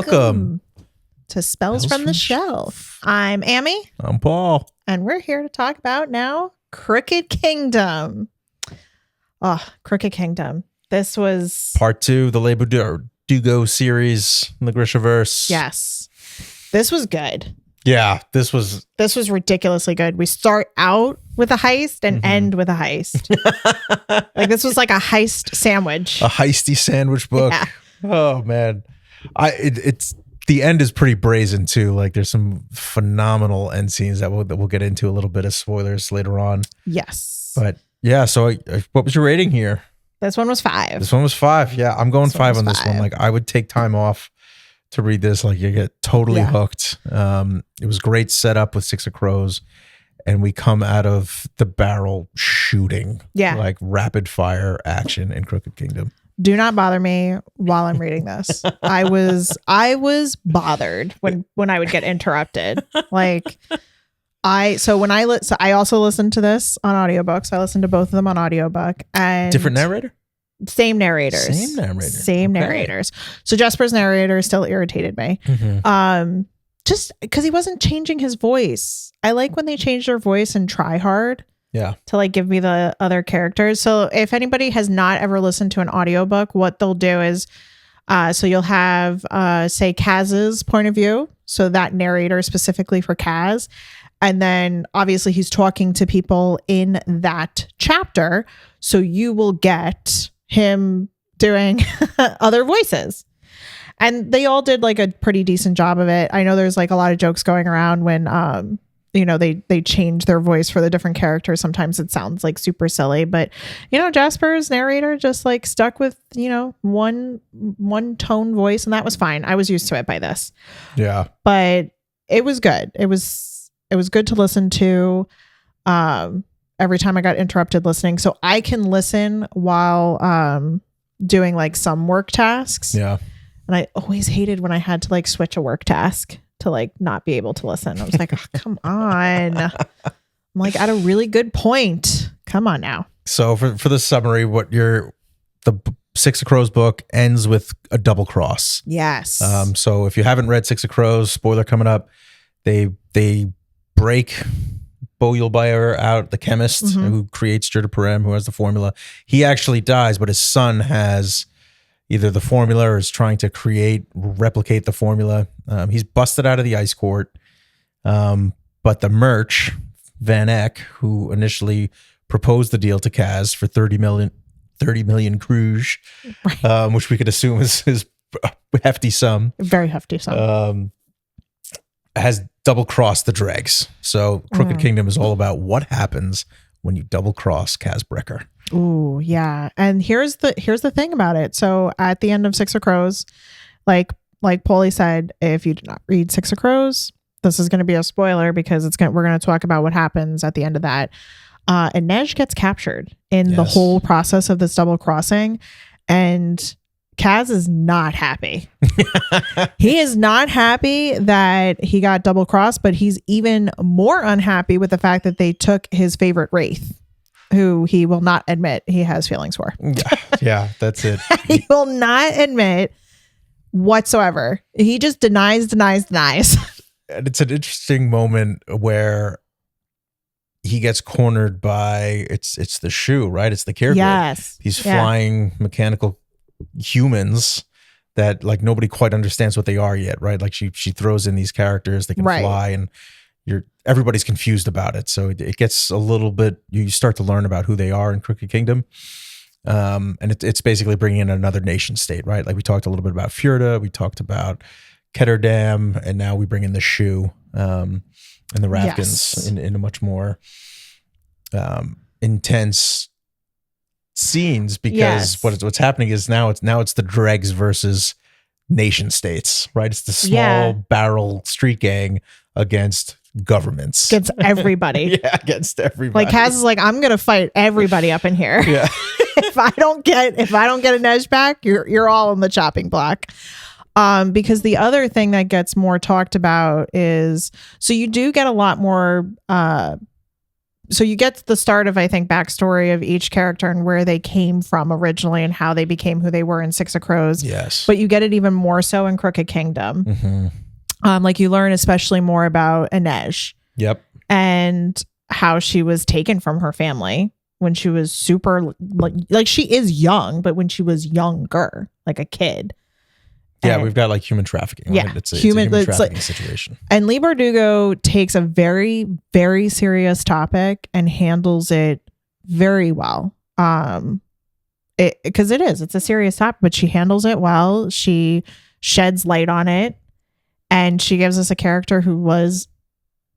Welcome to Spells from the Shelf. I'm Amy. I'm Paul. And we're here to talk about now Crooked Kingdom. Oh, Crooked Kingdom. This was part 2, the Le Dugo series in the Grishaverse. Yes. This was good. Yeah, this was ridiculously good. We start out with a heist and end with a heist. Like this was like a heist sandwich. A heisty sandwich book. Yeah. Oh man. It's the end is pretty brazen too. Like there's some phenomenal end scenes that we'll get into, a little bit of spoilers later on. Yes. But yeah, so what was your rating here? This one was 5. This one was 5. Yeah, I'm going 5 on this one. Like I would take time off to read this. Like you get totally hooked. It was great setup with Six of Crows, and we come out of the barrel shooting. Yeah, like rapid fire action in Crooked Kingdom. Do not bother me while I'm reading this. I was bothered when I would get interrupted. Like I also listened to this on audiobooks. I listened to both of them on audiobook. And different narrator? Same narrators. Same narrators. So Jesper's narrator still irritated me. Mm-hmm. Just because he wasn't changing his voice. I like when they change their voice and try hard. Yeah. To like give me the other characters. So if anybody has not ever listened to an audiobook, what they'll do is so you'll have say Kaz's point of view. So that narrator specifically for Kaz. And then obviously he's talking to people in that chapter. So you will get him doing other voices. And they all did like a pretty decent job of it. I know there's like a lot of jokes going around when they change their voice for the different characters. Sometimes it sounds like super silly, but Jasper's narrator just like stuck with one tone voice, and that was fine. I was used to it by this. Yeah, but it was good. It was good to listen to. Every time I got interrupted listening, so I can listen while doing like some work tasks. Yeah, and I always hated when I had to like switch a work task to like not be able to listen. I was like, oh, come on. I'm like at a really good point. Come on now. So for the summary, the Six of Crows book ends with a double cross. Yes. So if you haven't read Six of Crows, spoiler coming up, they break Boyulbayer out, the chemist who creates Jurdaparem, who has the formula. He actually dies, but his son has either the formula or is trying to replicate the formula. He's busted out of the ice court. But the merch, Van Eck, who initially proposed the deal to Kaz for 30 million Kruge, right. Which we could assume is his hefty sum. Very hefty sum. Has double-crossed the dregs. So Crooked Kingdom is all about what happens when you double-cross Kaz Brecker. Ooh, yeah. And here's the thing about it. So at the end of Six of Crows, like Paulie said, if you did not read Six of Crows, this is going to be a spoiler because we're going to talk about what happens at the end of that. And Nej gets captured in the whole process of this double crossing, and Kaz is not happy. He is not happy that he got double crossed, but he's even more unhappy with the fact that they took his favorite wraith, who he will not admit he has feelings for. Yeah, that's it. He will not admit whatsoever. He just denies. And it's an interesting moment where he gets cornered by it's the shoe, right? It's the Kirgrid. Yes. These flying mechanical humans that like nobody quite understands what they are yet, right? Like she throws in these characters that can fly, and everybody's confused about it. So it gets a little bit, you start to learn about who they are in Crooked Kingdom. And it's basically bringing in another nation state, right? Like we talked a little bit about Fjorda, we talked about Ketterdam, and now we bring in the Shu and the Ravkins in a much more intense scenes, because what's happening is now it's the dregs versus nation states, right? It's the small barrel street gang against governments, against everybody. Against everybody. Like Kaz is like, I'm gonna fight everybody up in here. Yeah. if I don't get a Nej back, you're all on the chopping block. Because the other thing that gets more talked about is, so you do get a lot more so you get the start of, I think, backstory of each character and where they came from originally and how they became who they were in Six of Crows. Yes. But you get it even more so in Crooked Kingdom. Mm-hmm. Like you learn especially more about Inej. Yep. And how she was taken from her family when she was super, like she is young, but when she was younger, like a kid. Yeah, and we've got like human trafficking. Yeah, Right? It's a human trafficking like, situation. And Lee Bardugo takes a very, very serious topic and handles it very well. Because it's a serious topic, but she handles it well. She sheds light on it, and she gives us a character who was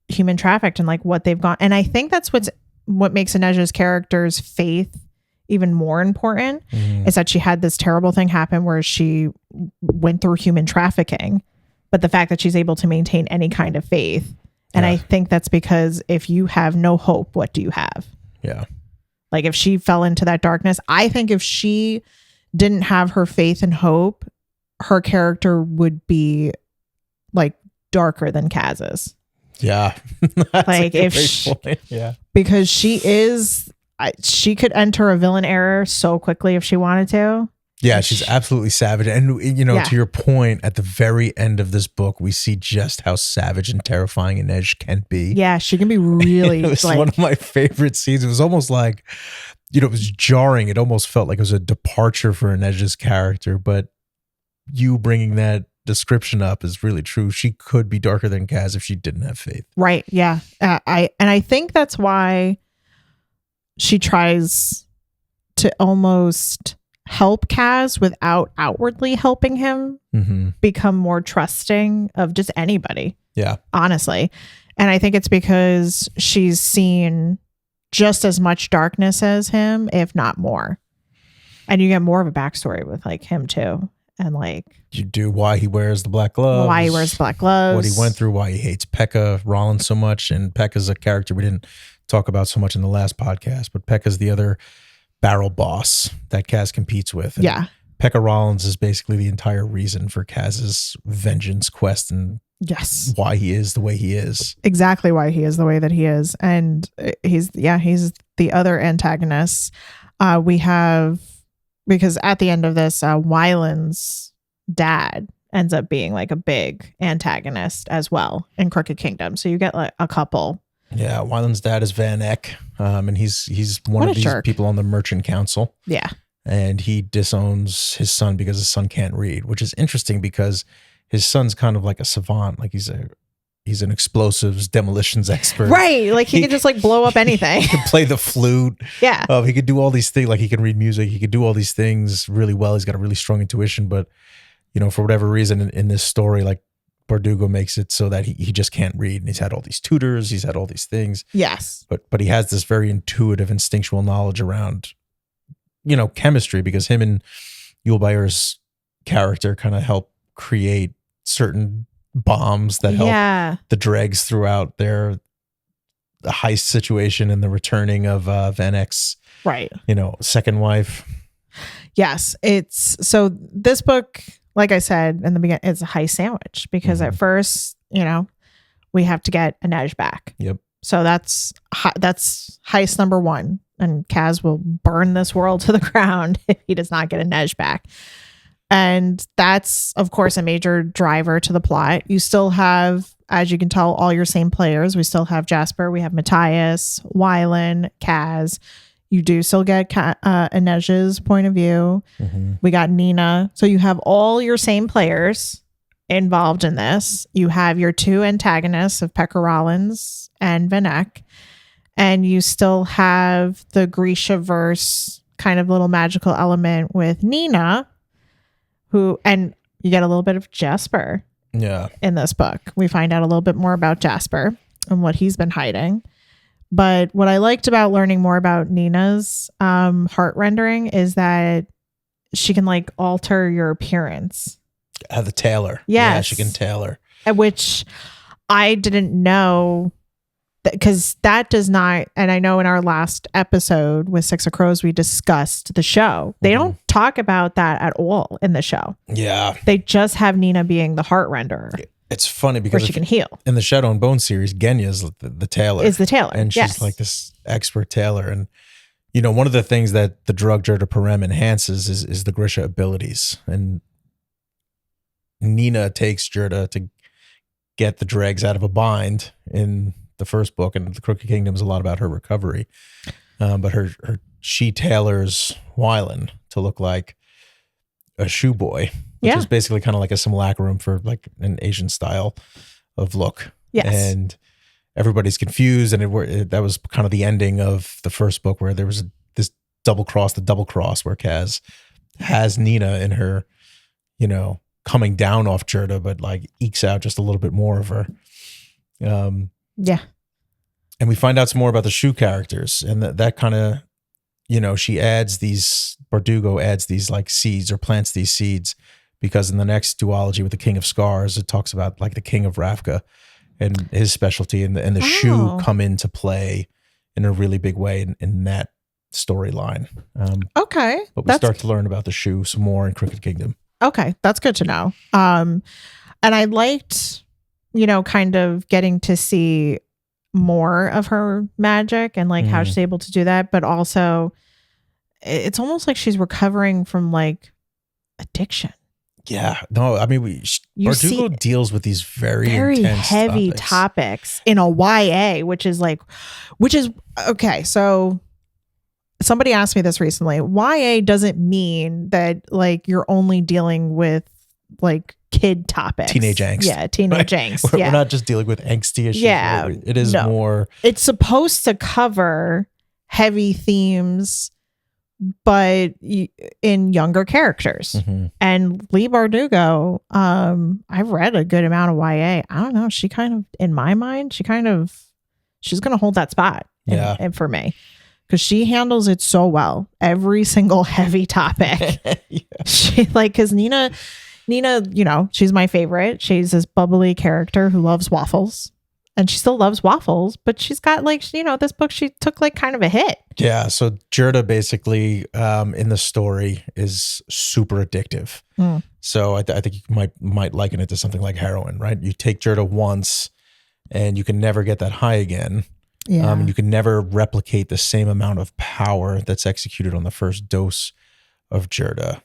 human trafficked and like what they've gone. And I think that's what makes Inej's character's faith even more important is that she had this terrible thing happen where she went through human trafficking, but the fact that she's able to maintain any kind of faith. And I think that's because if you have no hope, what do you have? Yeah. Like if she fell into that darkness, I think if she didn't have her faith and hope, her character would be like darker than Kaz's. Yeah. Like if because she could enter a villain era so quickly if she wanted to. Yeah, she's absolutely savage. And, you know, to your point, at the very end of this book, we see just how savage and terrifying Inej can be. Yeah, she can be really. It was one of my favorite scenes. It was almost like, you know, it was jarring. It almost felt like it was a departure for Inej's character. But you bringing that description up is really true. She could be darker than Kaz if she didn't have faith. Right. Yeah. I think that's why she tries to almost help Kaz without outwardly helping him become more trusting of just anybody. Yeah. Honestly. And I think it's because she's seen just as much darkness as him, if not more. And you get more of a backstory with like him too. And like you do why he wears the black gloves. Why he wears black gloves. What he went through, why he hates Pekka Rollins so much. And Pekka's a character we didn't talk about so much in the last podcast, but Pekka's the other barrel boss that Kaz competes with. And yeah. Pekka Rollins is basically the entire reason for Kaz's vengeance quest and why he is the way he is. Exactly why he is the way that he is. And he's the other antagonist. We have, because at the end of this, Wyland's dad ends up being like a big antagonist as well in Crooked Kingdom. So you get like a couple. Yeah, Wyland's dad is Van Eck, and he's one of these people on the Merchant Council. Yeah. And he disowns his son because his son can't read, which is interesting because his son's kind of like a savant. Like he's an explosives demolitions expert. Right. Like he could just like blow up anything. He could play the flute. Yeah. He could do all these things. Like he can read music. He could do all these things really well. He's got a really strong intuition. But, you know, for whatever reason in this story, like Bardugo makes it so that he just can't read. And he's had all these tutors. He's had all these things. Yes. But he has this very intuitive, instinctual knowledge around, you know, chemistry, because him and Yul Bayer's character kind of help create certain bombs that help the dregs throughout the heist situation and the returning of Van Eck's, you know, second wife. Yes. So this book, like I said in the beginning, it's a heist sandwich because at first, you know, we have to get Inej back. Yep. So that's heist number one. And Kaz will burn this world to the ground if he does not get Inej back. And that's, of course, a major driver to the plot. You still have, as you can tell, all your same players. We still have Jasper. We have Matthias, Wyland, Kaz. You do still get Inej's point of view. We got Nina. So you have all your same players involved in this. You have your two antagonists of Pekka Rollins and Van Eck. And you still have the Grisha-verse kind of little magical element with Nina, and you get a little bit of Jasper in this book. We find out a little bit more about Jasper and what he's been hiding. But what I liked about learning more about Nina's heart rendering is that she can like alter your appearance. The tailor. Yes. Yeah, she can tailor. Which I didn't know, because that does not, and I know in our last episode with Six of Crows, we discussed the show. They don't talk about that at all in the show. Yeah. They just have Nina being the heart renderer. It's funny where because she can heal. in the Shadow and Bone series, Genya's the tailor. Is the tailor. And she's yes. like this expert tailor. And, you know, one of the things that the drug Jirta Parem enhances is the Grisha abilities. And Nina takes Jirta to get the dregs out of a bind in the first book. And the Crooked Kingdom is a lot about her recovery. But she tailors Wylan to look like a shoe boy, which is basically kind of like a simulacrum for like an Asian style of look. Yes. And everybody's confused. And that was kind of the ending of the first book where there was this the double cross where Kaz has Nina in her, you know, coming down off Jirta, but like ekes out just a little bit more of her. Yeah. And we find out some more about the shoe characters, and that kind of, you know, Bardugo adds these like seeds or plants these seeds because in the next duology with the King of Scars, it talks about like the King of Ravka and his specialty and the shoe come into play in a really big way in that storyline. Okay. But we start to learn about the shoe some more in Crooked Kingdom. Okay. That's good to know. And I liked, you know, kind of getting to see more of her magic and like how she's able to do that, but also it's almost like she's recovering from like addiction. Yeah, no, I mean, Bardugo deals with these very intense heavy topics in a YA, which is okay. So somebody asked me this recently. YA doesn't mean that like you're only dealing with like kid topics, teenage angst. Yeah, teenage angst. We're not just dealing with angsty issues. Yeah, it is more. It's supposed to cover heavy themes, but in younger characters. And Leigh Bardugo, I've read a good amount of YA. I don't know. She kind of, in my mind, she's going to hold that spot. And for me, because she handles it so well. Every single heavy topic. She because Nina, you know, she's my favorite. She's this bubbly character who loves waffles. And she still loves waffles, but she's got like, you know, this book, she took like kind of a hit. Yeah. So Jirta basically in the story is super addictive. So I think you might liken it to something like heroin, right? You take Jirta once and you can never get that high again. Yeah. And you can never replicate the same amount of power that's executed on the first dose of Jirta.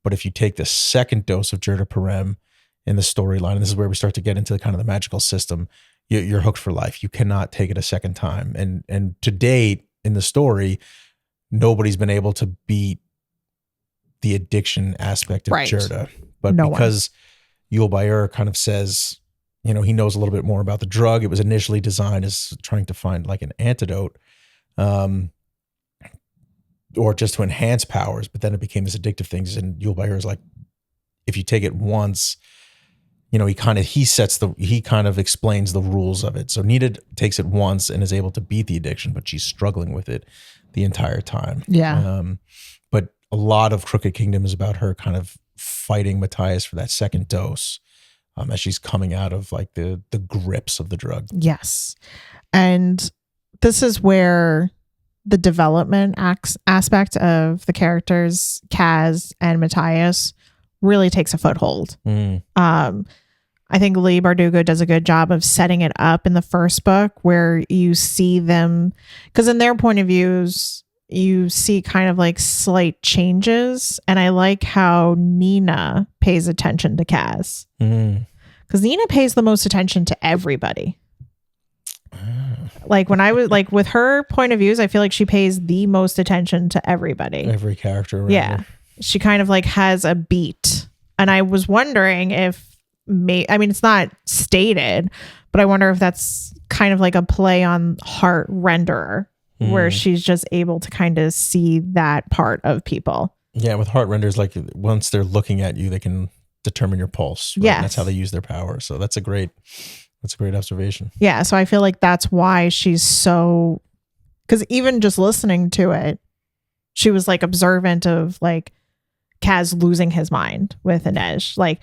But if you take the second dose of Jirta Parem in the storyline, and this is where we start to get into the kind of the magical system, you're hooked for life. You cannot take it a second time. And to date in the story, nobody's been able to beat the addiction aspect of Jirta. But because Yul Bayur kind of says, you know, he knows a little bit more about the drug. It was initially designed as trying to find like an antidote, or just to enhance powers, but then it became this addictive thing. And Yul Bayur is like, if you take it once, you know, he kind of explains the rules of it. So Nina takes it once and is able to beat the addiction, but she's struggling with it the entire time. Yeah. But a lot of Crooked Kingdom is about her kind of fighting Matthias for that second dose, as she's coming out of like the grips of the drug. Yes. And this is where the development aspect of the characters, Kaz and Matthias, really takes a foothold. I think Leigh Bardugo does a good job of setting it up in the first book where you see them, because in their point of views, you see kind of like slight changes. And I like how Nina pays attention to Kaz. Because Nina pays the most attention to everybody. Like when I was like with her point of views, I feel like she pays the most attention to everybody. Every character. Yeah. She kind of like has a beat. And I was wondering if it's not stated, but I wonder if that's kind of like a play on Heart Renderer, where she's just able to kind of see that part of people. Yeah, with Heart Renderers, like once they're looking at you, they can determine your pulse. Right? Yeah, that's how they use their power. So that's a great observation. Yeah, so I feel like that's why she's so, because even just listening to it, she was like observant of like Kaz losing his mind with Inej, like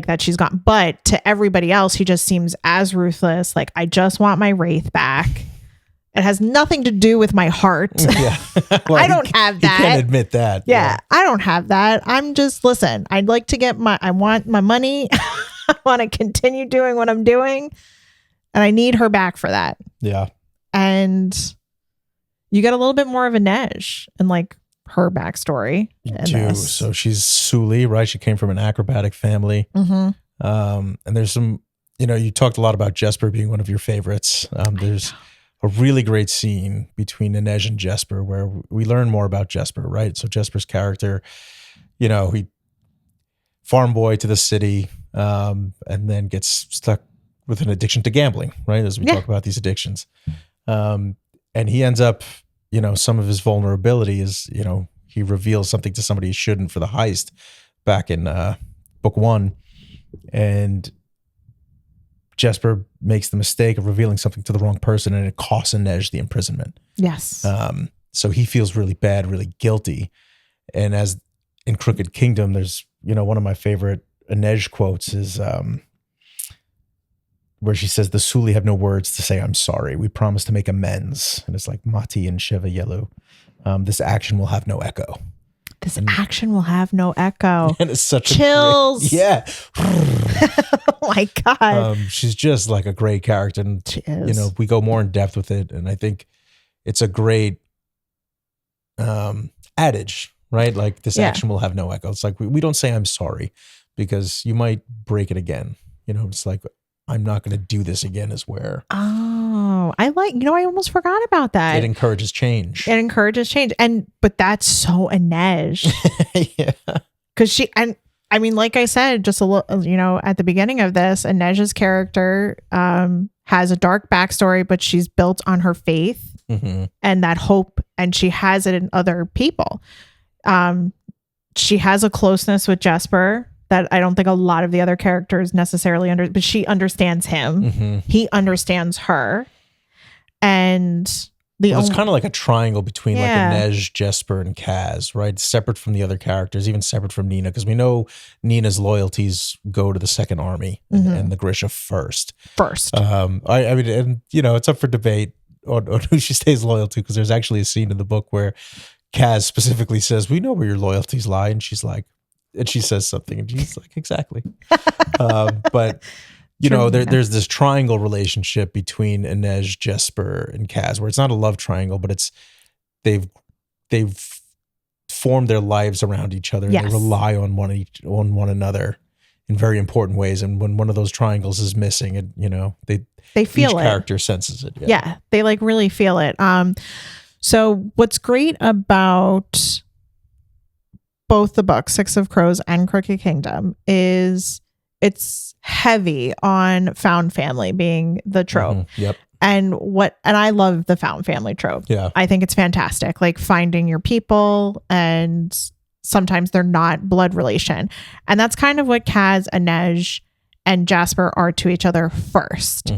that she's gone. But to everybody else, he just seems as ruthless. Like, I just want my Wraith back. It has nothing to do with my heart. Yeah. Well, I don't have that. You can't admit that. Yeah, I don't have that. I'm just, listen, I'd like to get I want my money. I want to continue doing what I'm doing. And I need her back for that. Yeah. And you get a little bit more of a Nej and like her backstory. So she's Suli, right? She came from an acrobatic family. Mm-hmm. And there's some, you talked a lot about Jesper being one of your favorites. There's a really great scene between Inej and Jesper where we learn more about Jesper, right? So Jesper's character, he farm boy to the city, and then gets stuck with an addiction to gambling, right? As we talk about these addictions. And he ends up, some of his vulnerability is, he reveals something to somebody he shouldn't for the heist back in book 1. And Jesper makes the mistake of revealing something to the wrong person, and it costs Inej the imprisonment. Yes. So he feels really bad, really guilty. And as in Crooked Kingdom, there's, one of my favorite Inej quotes is where she says, "The Suli have no words to say I'm sorry. We promise to make amends." And it's like Mati and Sheva Yelu. This action will have no echo. This action will have no echo. And it's such chills. Oh my God. She's just like a great character. And, we go more in depth with it. And I think it's a great adage, right? Like this action will have no echo. It's like, we don't say I'm sorry because you might break it again. It's like, I'm not going to do this again is where. Oh, I almost forgot about that. It encourages change. But that's so Inej. Yeah. Because like I said, just a little, at the beginning of this, Inej's character has a dark backstory, but she's built on her faith and that hope, and she has it in other people. She has a closeness with Jesper that I don't think a lot of the other characters necessarily but she understands him. He understands her. And it's kind of like a triangle between like Inej, Jesper, and Kaz, right? Separate from the other characters, even separate from Nina, because we know Nina's loyalties go to the Second Army and the Grisha first. I mean, and it's up for debate on who she stays loyal to, because there's actually a scene in the book where Kaz specifically says, "We know where your loyalties lie," and she's like, and she says something, and she's like, "Exactly." But there's this triangle relationship between Inej, Jesper, and Kaz, where it's not a love triangle, but they've formed their lives around each other. And they rely on one another in very important ways. And when one of those triangles is missing, they feel each character senses it. Yeah, they like really feel it. So what's great about both the books, Six of Crows and Crooked Kingdom, is it's heavy on found family being the trope. Yep. And I love the found family trope. Yeah. I think it's fantastic. Like finding your people, and sometimes they're not blood relation. And that's kind of what Kaz, Inej, and Jasper are to each other first.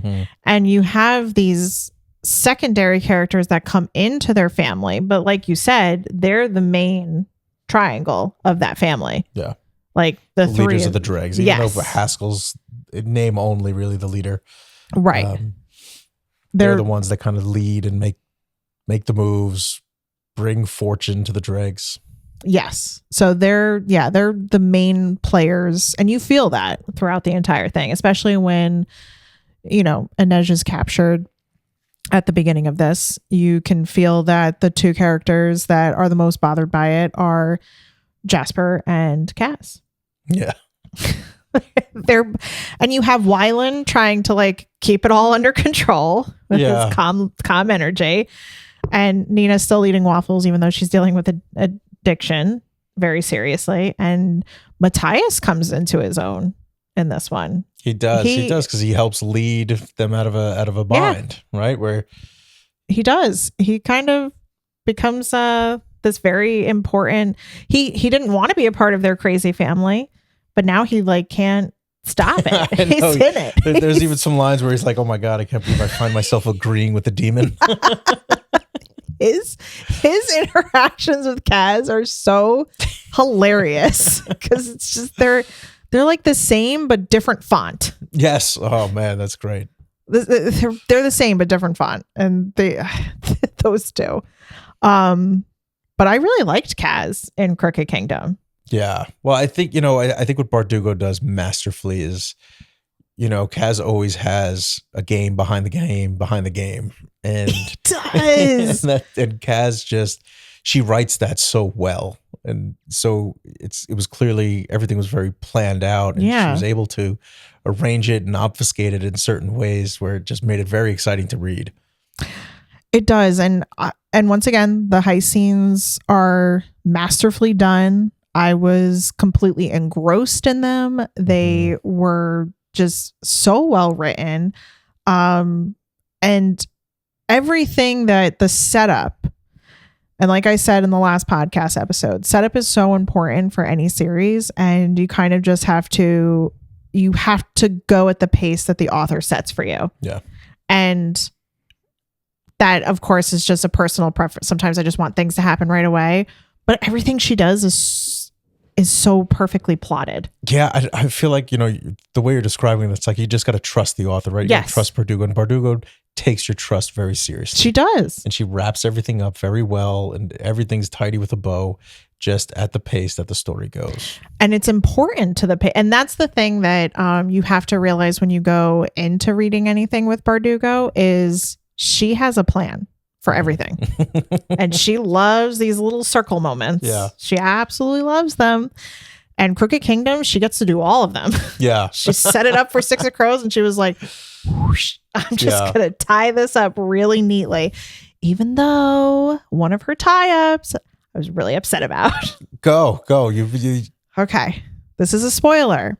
And you have these secondary characters that come into their family, but like you said, they're the main triangle of that family. Yeah. Like the three leaders of the dregs, even though Haskell's name only really the leader. Right. They're the ones that kind of lead and make the moves, bring fortune to the dregs. Yes. So they're the main players, and you feel that throughout the entire thing, especially when, Inej is captured at the beginning of this. You can feel that the two characters that are the most bothered by it are Jasper and Kaz. Yeah. And you have Wylan trying to like keep it all under control with his calm energy, and Nina's still eating waffles even though she's dealing with addiction very seriously. And Matthias comes into his own in this one. He does because he helps lead them out of a bind, right? Where he does. He kind of becomes this very important. He didn't want to be a part of their crazy family, but now he like can't stop it. He's in it. There's even some lines where he's like, "Oh my God, I can't believe I find myself agreeing with the demon." His interactions with Kaz are so hilarious because it's just they're like the same but different font. Yes. Oh man, that's great. They're the same but different font, and those two. But I really liked Kaz in Crooked Kingdom. Yeah. Well, I think, I think what Bardugo does masterfully is, Kaz always has a game behind the game behind the game. And, He does. and Kaz she writes that so well. And so it was clearly everything was very planned out, and she was able to arrange it and obfuscate it in certain ways where it just made it very exciting to read. It does. And once again, the heist scenes are masterfully done. I was completely engrossed in them. They were just so well written. And everything that the setup, and like I said in the last podcast episode, setup is so important for any series, and you kind of just have to go at the pace that the author sets for you. Yeah. And that, of course, is just a personal preference. Sometimes I just want things to happen right away, but everything she does is so perfectly plotted. Yeah, I feel like, the way you're describing it, it's like you just got to trust the author, right? Yes. You trust Bardugo, and Bardugo takes your trust very seriously. She does. And she wraps everything up very well, and everything's tidy with a bow, just at the pace that the story goes. And it's important to the pace. And that's the thing that you have to realize when you go into reading anything with Bardugo is she has a plan for everything. And she loves these little circle moments. Yeah. She absolutely loves them. And Crooked Kingdom, she gets to do all of them. Yeah. She set it up for Six of Crows, and she was like, whoosh, I'm just going to tie this up really neatly. Even though one of her tie-ups I was really upset about. Go. Okay. This is a spoiler.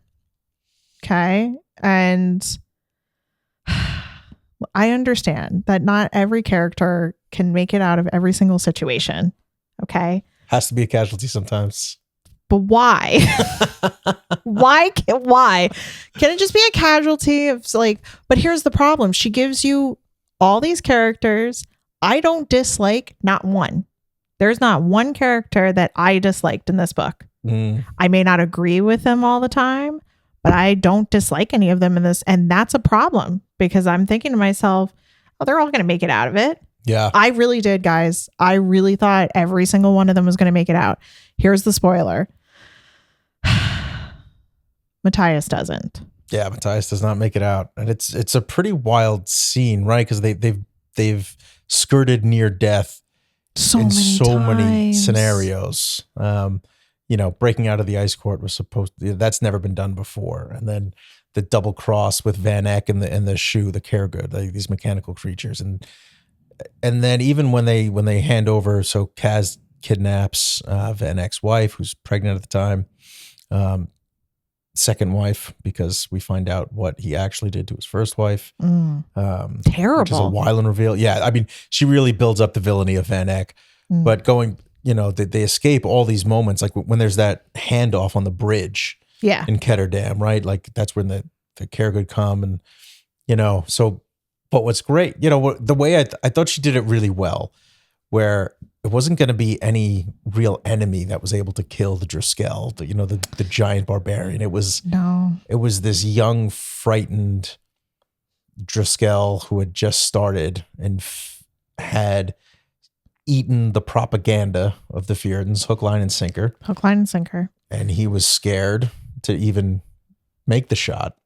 Okay. And I understand that not every character can make it out of every single situation. Okay. Has to be a casualty sometimes. But why? Why? Can it just be a casualty of but here's the problem. She gives you all these characters. I don't dislike not one. There's not one character that I disliked in this book. I may not agree with them all the time, but I don't dislike any of them in this. And that's a problem because I'm thinking to myself, oh, they're all going to make it out of it. Yeah. I really did, guys. I really thought every single one of them was going to make it out. Here's the spoiler. Matthias doesn't. Yeah, Matthias does not make it out. And it's a pretty wild scene, right? Because they've skirted near death in so many scenarios. Breaking out of the ice court was that's never been done before. And then the double cross with Van Eck and the shoe, the Caregood, these mechanical creatures. And then even when they hand over, so Kaz kidnaps Van Eck's wife, who's pregnant at the time, second wife, because we find out what he actually did to his first wife. Terrible. Which is a wild reveal. Yeah, I mean, she really builds up the villainy of Van Eck. But going, they escape all these moments, like when there's that handoff on the bridge in Ketterdam, right? Like that's when the Caregood come and, so, but what's great, the way I thought she did it really well, where it wasn't going to be any real enemy that was able to kill the Driscoll, the giant barbarian. It was this young, frightened Driscoll who had just started and had eaten the propaganda of the Fjordans, hook, line, and sinker. Hook, line, and sinker. And he was scared to even make the shot.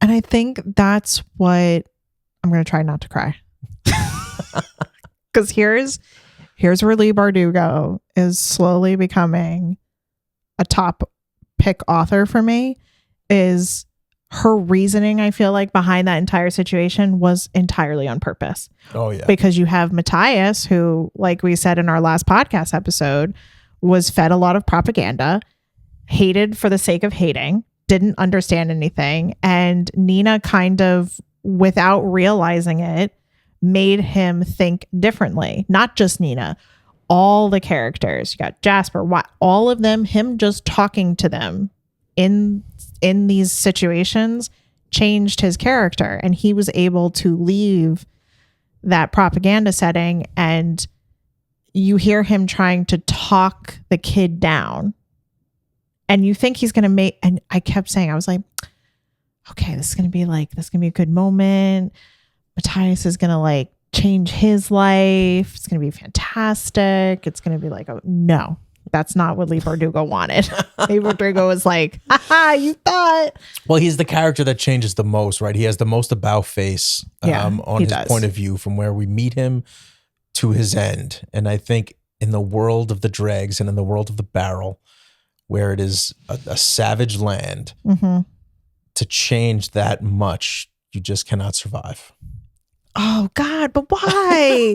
And I think that's what I'm going to try not to cry. Because here's where Leigh Bardugo is slowly becoming a top pick author for me, is her reasoning, I feel like, behind that entire situation was entirely on purpose. Oh, yeah. Because you have Matthias, who, like we said in our last podcast episode, was fed a lot of propaganda, hated for the sake of hating, didn't understand anything. And Nina kind of, without realizing it, made him think differently. Not just Nina, all the characters. You got Jasper, all of them, him just talking to them in these situations changed his character, and he was able to leave that propaganda setting, and you hear him trying to talk the kid down, and you think he's going to and I kept saying, I was like, okay, this is going to be a good moment. Matthias is going to change his life. It's going to be fantastic. It's going to be no. that's not what Lee Bardugo wanted. Lee Bardugo was like, haha, you thought. Well, he's the character that changes the most, right? He has the most about face on his point of view from where we meet him to his end. And I think in the world of the dregs and in the world of the barrel, where it is a savage land, to change that much, you just cannot survive. Oh, God, but why?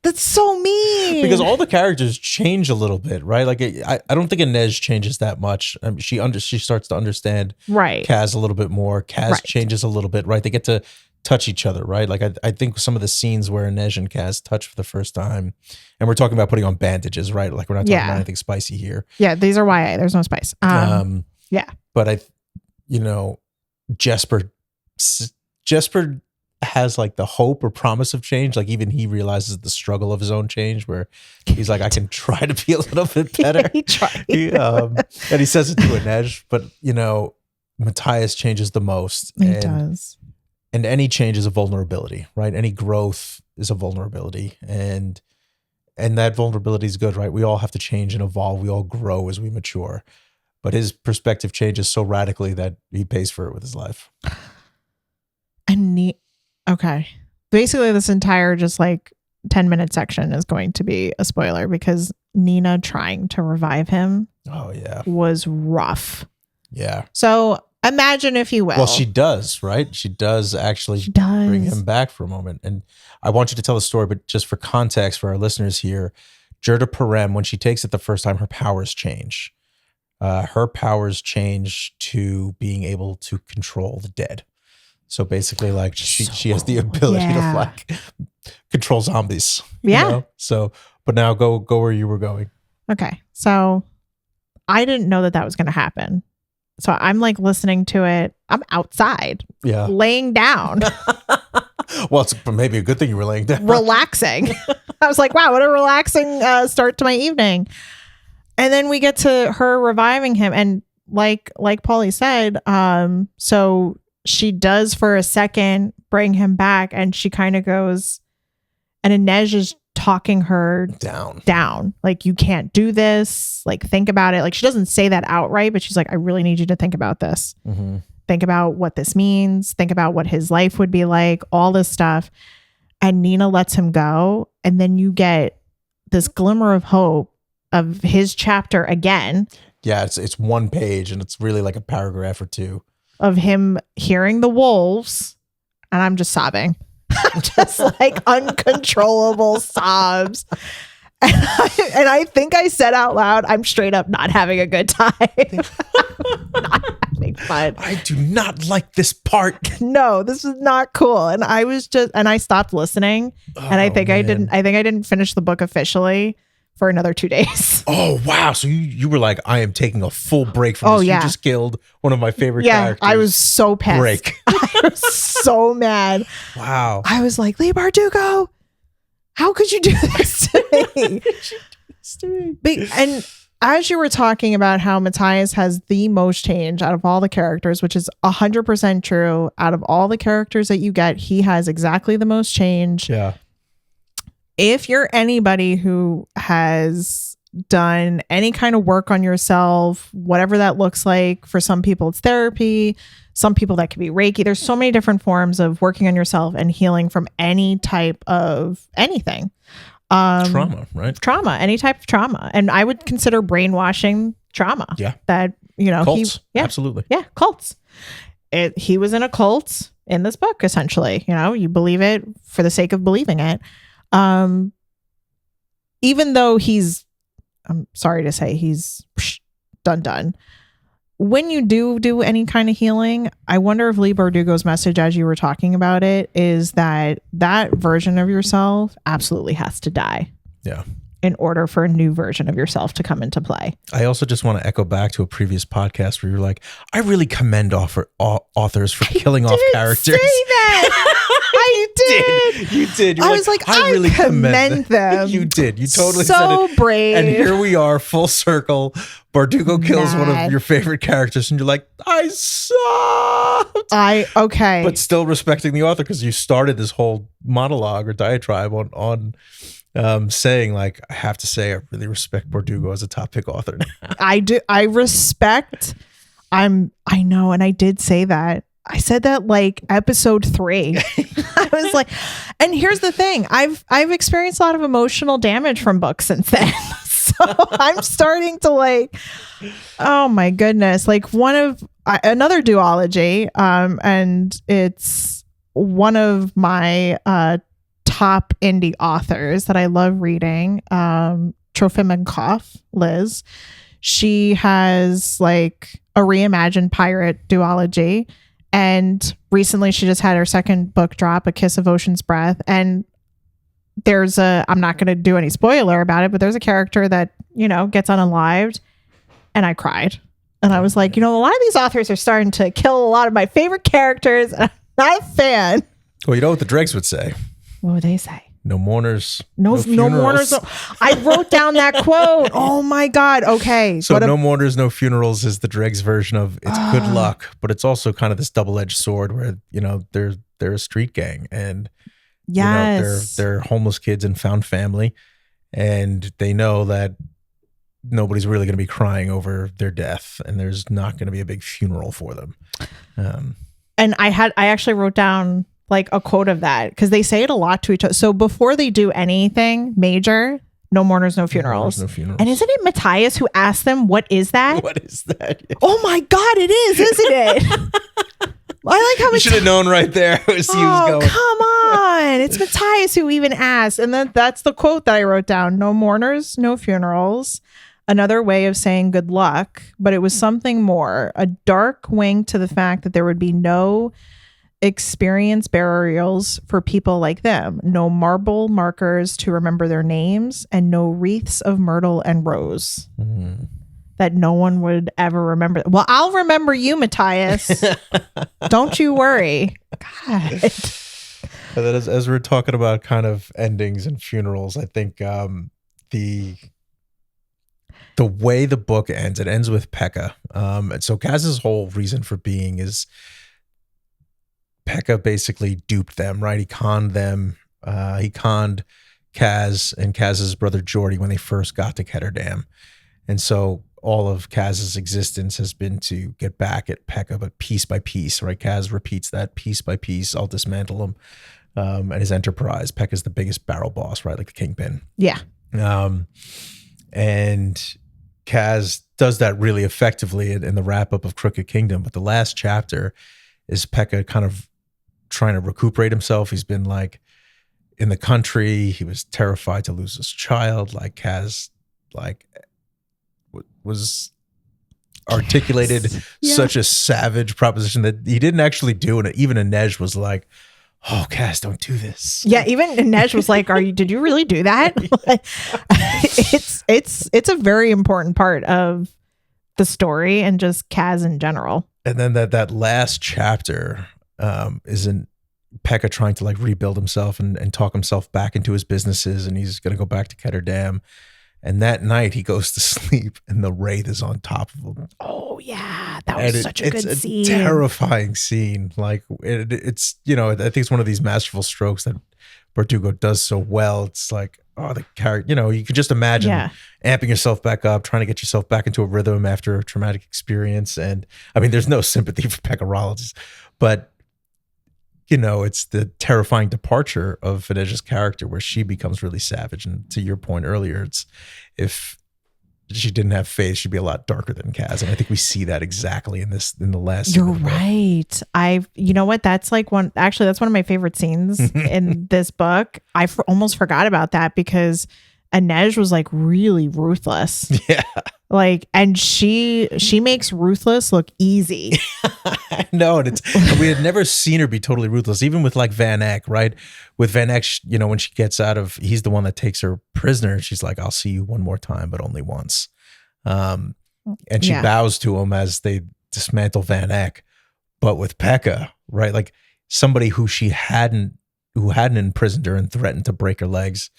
That's so mean. Because all the characters change a little bit, right? Like I don't think Inej changes that much. I mean, she starts to understand Kaz a little bit more. Kaz changes a little bit, right? They get to touch each other, right? Like I think some of the scenes where Inej and Kaz touch for the first time, and we're talking about putting on bandages, right? Like we're not talking about anything spicy here. Yeah, these are YA. There's no spice. Yeah. But Jesper has like the hope or promise of change. Like even he realizes the struggle of his own change, where he's like, I can try to be a little bit better. He tried. And he says it to Inej, but Matthias changes the most. He does. And any change is a vulnerability, right? Any growth is a vulnerability. And that vulnerability is good, right? We all have to change and evolve. We all grow as we mature. But his perspective changes so radically that he pays for it with his life. And okay. Basically, this entire just like 10-minute section is going to be a spoiler because Nina trying to revive him was rough. Yeah. So imagine, if you will. Well, she does, right? She does actually bring him back for a moment. And I want you to tell the story, but just for context for our listeners here, Jurda Parem, when she takes it the first time, her powers change. Her powers change to being able to control the dead. So basically, like she has the ability to like control zombies. Yeah. You know? So, but now go where you were going. Okay. So I didn't know that was going to happen. So I'm like listening to it. I'm outside. Yeah. Laying down. Well, it's maybe a good thing you were laying down. Relaxing. I was like, wow, what a relaxing start to my evening. And then we get to her reviving him. And like Paulie said, so she does for a second bring him back, and she kind of goes, and Inej is talking her down. Like, you can't do this. Like, think about it. Like, she doesn't say that outright, but she's like, I really need you to think about this. Mm-hmm. Think about what this means. Think about what his life would be like, all this stuff. And Nina lets him go. And then you get this glimmer of hope of his chapter again. Yeah, it's one page, and it's really like a paragraph or two of him hearing the wolves, and I'm just sobbing. Just like uncontrollable sobs. And I think I said out loud, I'm straight up not having a good time. Not having fun. I do not like this part. No, this is not cool. And I stopped listening. And I think I didn't finish the book officially for another 2 days. Oh, wow. So you were like, I am taking a full break from this. You just killed one of my favorite characters. I was so pissed. Break. I was so mad. Wow. I was like, Lee Bardugo, how could you do this to me? And as you were talking about how Matthias has the most change out of all the characters, which is 100% true, out of all the characters that you get, he has exactly the most change. Yeah. If you're anybody who has done any kind of work on yourself, whatever that looks like, for some people it's therapy, some people that could be Reiki. There's so many different forms of working on yourself and healing from any type of anything. Trauma, right? Trauma, any type of trauma. And I would consider brainwashing trauma. Yeah. That, cults. Absolutely. Yeah, cults. He was in a cult in this book, essentially. You believe it for the sake of believing it. Even though I'm sorry to say, he's done. When you do any kind of healing, I wonder if Lee Bardugo's message, as you were talking about it, is that version of yourself absolutely has to die. Yeah. In order for a new version of yourself to come into play. I also just want to echo back to a previous podcast where you're like, I really commend authors for killing off characters. Say that. I did. You did. I was like, I really commend them. You did. You totally said it. So brave. And here we are, full circle. Bardugo kills one of your favorite characters, and you're like, I sucked. Okay. But still respecting the author, because you started this whole monologue or diatribe on saying like, I have to say, I really respect Bardugo as a top pick author. I do. I respect. I know. And I did say that. I said that like episode 3. I was like, and here's the thing. I've experienced a lot of emotional damage from books since then. So I'm starting to like, oh my goodness. Like another duology. And it's one of my top indie authors that I love reading. Trofimenkoff, Liz. She has like a reimagined pirate duology. And recently she just had her second book drop, A Kiss of Ocean's Breath. And I'm not going to do any spoiler about it, but there's a character that, gets unalived. And I cried. And I was like, a lot of these authors are starting to kill a lot of my favorite characters. And I'm not a fan. Well, you know what the dregs would say? What would they say? No mourners. No mourners. I wrote down that quote. Oh my God. Okay. So no mourners, no funerals is the dregs version of it's good luck, but it's also kind of this double-edged sword where, they're a street gang and they're homeless kids and found family, and they know that nobody's really going to be crying over their death, and there's not going to be a big funeral for them. And I actually wrote down like a quote of that because they say it a lot to each other. So before they do anything major, no mourners, no funerals. No funerals. And isn't it Matthias who asked them, what is that? What is that? Yeah. Oh my God, it is, isn't it? I like how you should have known right there. He was going. Come on. It's Matthias who even asked. And then that's the quote that I wrote down. No mourners, no funerals. Another way of saying good luck, but it was something more. A dark wink to the fact that there would be no experience burials for people like them, no marble markers to remember their names, and no wreaths of myrtle and rose that no one would ever remember. Well, I'll remember you, Matthias. Don't you worry. God. And then as we're talking about kind of endings and funerals, I think the way the book ends, it ends with Pekka. And so Kaz's whole reason for being is Pekka basically duped them, right? He conned them. He conned Kaz and Kaz's brother Geordie when they first got to Ketterdam. And so all of Kaz's existence has been to get back at Pekka, but piece by piece, right? Kaz repeats that piece by piece. I'll dismantle him and his enterprise. Pekka's the biggest barrel boss, right? Like the kingpin. Yeah. And Kaz does that really effectively in the wrap-up of Crooked Kingdom. But the last chapter is Pekka kind of trying to recuperate himself. He's been like in the country. He was terrified to lose his child. Like Kaz, like was articulated such a savage proposition that he didn't actually do. And even Inej was like, oh, Kaz, don't do this. Yeah, even Inej was like, did you really do that? It's a very important part of the story and just Kaz in general. And then that last chapter isn't Pekka trying to like rebuild himself and talk himself back into his businesses, and he's going to go back to Ketterdam. And that night he goes to sleep and the Wraith is on top of him. Oh yeah, that was such a good scene. It's a terrifying scene. Like it's, I think it's one of these masterful strokes that Bardugo does so well. It's like, oh, the character, you could just imagine amping yourself back up, trying to get yourself back into a rhythm after a traumatic experience. And I mean, there's no sympathy for Pekka Rollins, but it's the terrifying departure of Inej's character where she becomes really savage. And to your point earlier, it's if she didn't have faith, she'd be a lot darker than Kaz. And I think we see that exactly in the last. You're right. You know what? That's like that's one of my favorite scenes in this book. I almost forgot about that because Inej was like really ruthless. Yeah. Like, and she makes ruthless look easy. I know. And we had never seen her be totally ruthless, even with like Van Eck, right? With Van Eck, when she gets he's the one that takes her prisoner. And she's like, I'll see you one more time, but only once. And she bows to him as they dismantle Van Eck. But with Pekka, right? Like somebody who hadn't imprisoned her and threatened to break her legs.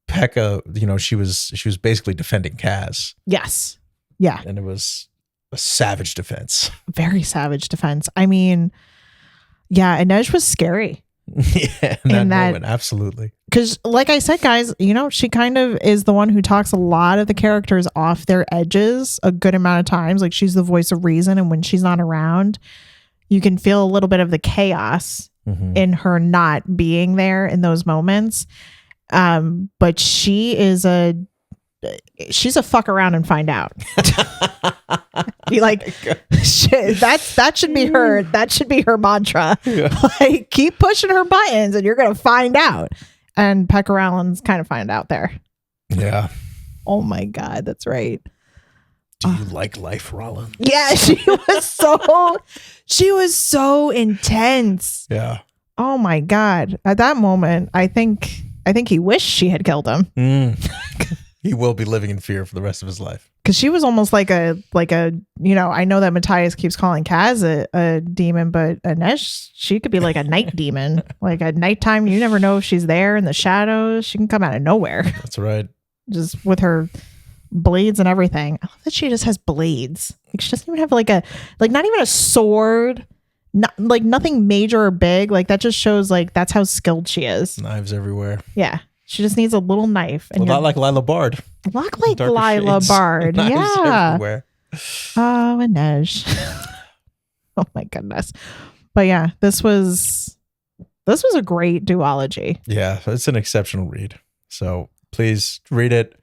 Pekka, she was basically defending Kaz. Yes. Yeah. And it was a savage defense. Very savage defense. I mean, yeah, Inej was scary. Yeah, in that moment, absolutely. Because, like I said, guys, she kind of is the one who talks a lot of the characters off their edges a good amount of times. Like, she's the voice of reason, and when she's not around, you can feel a little bit of the chaos in her not being there in those moments. But she's a fuck around and find out. Be like, shit, that should be her. That should be her mantra. Yeah. Like, keep pushing her buttons, and you're gonna find out. And Pecker Allen's kind of find out there. Yeah. Oh my God, that's right. Do you like life, Rollin? Yeah, she was so intense. Yeah. Oh my God. At that moment, I think he wished she had killed him. He will be living in fear for the rest of his life. Because she was almost like a, I know that Matthias keeps calling Kaz a demon, but Inej, she could be like a night demon. Like at nighttime, you never know if she's there in the shadows. She can come out of nowhere. That's right. Just with her blades and everything. I love that she just has blades. Like, she doesn't even have not even a sword. Not like nothing major or big. Like, that just shows like that's how skilled she is. Knives everywhere. Yeah. She just needs a little knife. And a lot like Lila Bard. A lot like Lila Bard. Yeah. Everywhere. Oh, Inej. Oh my goodness. But yeah, this was a great duology. Yeah, it's an exceptional read. So please read it.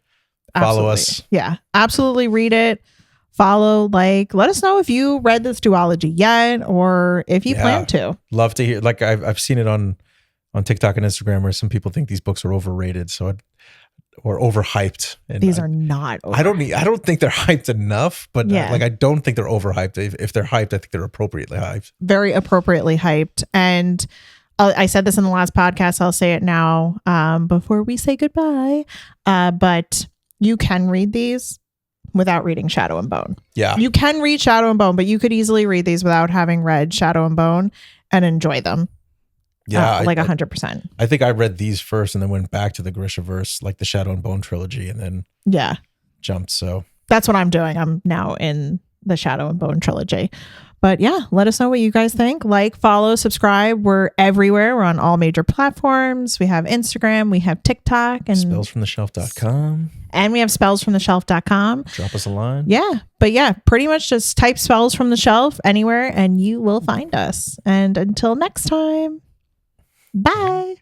Follow us. Yeah, absolutely read it. Follow, let us know if you read this duology yet, or if you plan to. Love to hear. Like, I've seen it on TikTok and Instagram where some people think these books are overrated, or overhyped. And these are not. Overhyped. I don't think they're hyped enough, but I don't think they're overhyped. If they're hyped, I think they're appropriately hyped. Very appropriately hyped. And I said this in the last podcast. I'll say it now before we say goodbye. But you can read these without reading Shadow and Bone. Yeah. You can read Shadow and Bone, but you could easily read these without having read Shadow and Bone and enjoy them. Yeah. 100%. I think I read these first and then went back to the Grishaverse, like the Shadow and Bone trilogy, and then jumped. So that's what I'm doing. I'm now in the Shadow and Bone trilogy. But yeah, let us know what you guys think. Like, follow, subscribe. We're everywhere. We're on all major platforms. We have Instagram. We have TikTok. And spellsfromtheshelf.com. And we have spellsfromtheshelf.com. Drop us a line. Yeah. But yeah, pretty much just type Spells from the Shelf anywhere and you will find us. And until next time, bye.